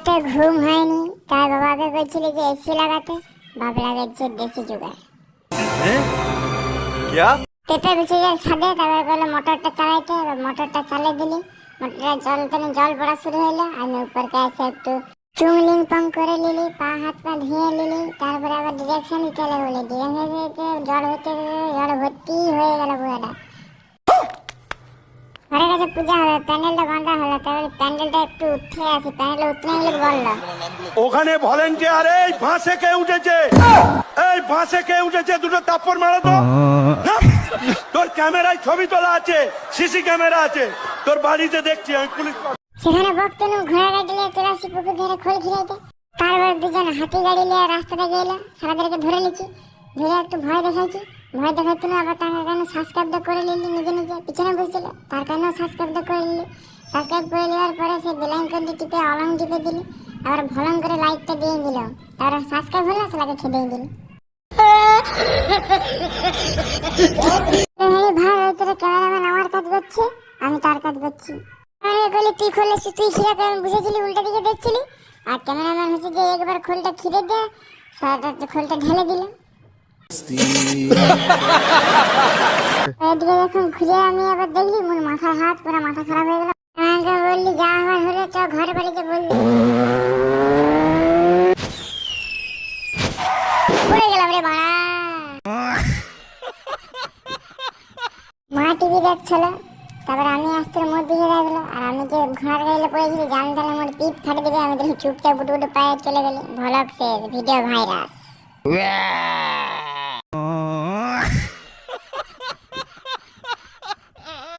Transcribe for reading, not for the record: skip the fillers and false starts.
রাতে ঘুম হয়নি, তাই বাবাকে কইছিল যে এসি লাগাতে। বাপ লাগাচ্ছে দেশি জুগাড়। क्या? পেঁপে বিছে যায় ছাদে, তারপর বলে মোটরটা চালাইতে। এবার মোটরটা চালিয়ে দিলি, মোটরটা জল পড়া শুরু হইলো। আমি উপরকে এসে একটু চুংলিং পং করে নিলি, পা হাত পা ধুয়ে নিলি। তারপরে আবার ডিরেকশন চলে বলে ডিরেকশন জল হতে জল ভর্তি হয়ে গেল পুরোটা। ঘরের কাছে পূজা হবে, প্যান্ডেলটা বাঁধা হলো। তারপরে প্যান্ডেলটা একটু উঠে আসি, প্যান্ডেলটা উঠতে গেলে বললো ওখানে ভলেন্টিয়ার এই ফাঁসে কে উঠেছে, এই ফাঁসে কে উঠেছে, দুটো তাপ্পর মারো তো। নাম। তোর ক্যামেরায় ছবি তোলা আছে, সিসি ক্যামেরা আছে, তোর বাড়িতে দেখছি আমি, পুলিশ। সেখানে বক্তনু ঘোড়া গাড়ি নিয়ে চলে আসি পুকুর ধারে খোল খিরাইতে। তারপর দুজন হাতি গাড়ি নিয়ে রাস্তাটা গেলো, সারাদেরকে ধরে নিচ্ছি। ধরে একটু ভয় দেখাইছি, ভয় দেখাইতে না আবার তার কারণে সাবস্ক্রাইবটা করে নিলি, নিজে নিজে পিছনে বসছিল তার কারণেও সাবস্ক্রাইবটা করে নিলি। সাবস্ক্রাইব করে নেওয়ার পরে সে বেলাইকনটি টিপে অলং টিপে দিলি, আবার ভলং করে লাইকটা দিয়ে দিল। তারপর সাবস্ক্রাইব হলো, সেটাকে খেয়ে দিল। ভাই ওই তোর ক্যামেরাম্যান আমার কাজ করছে, আমি তার কাজ করছি। আমি বলি তুই খুলেছি, তুই খিরাতে আমি বুঝেছিলি, উল্টা দিকে দেখছিলি। আর ক্যামেরাম্যান হচ্ছে যে একবার খোলটা খিরে দে, খোলটা ঢেলে দিল। এদিকে যখন ঘুরে আমি আবার দেখলি মোর মাথায় হাত, পুরো মাথা খারাপ হয়ে গেল। আমাকে বললি যা আমার হলো চ ঘরে বাড়িতে বললি, পড়ে গেলাম রে বাড়া। মা টিভি দেখছিল, তারপর আমি আসতে মোর দিকে দেখলো। আর আমি যে ঘোড়ার গাড়িতে পড়েছিলি জানতাম মোর পিঠ ফাটে দিবে। আমি চুপচাপ উঠে উঠে পায়ে চলে গেলি। ভ্লগ শেষ, ভিডিও ভাইরাস।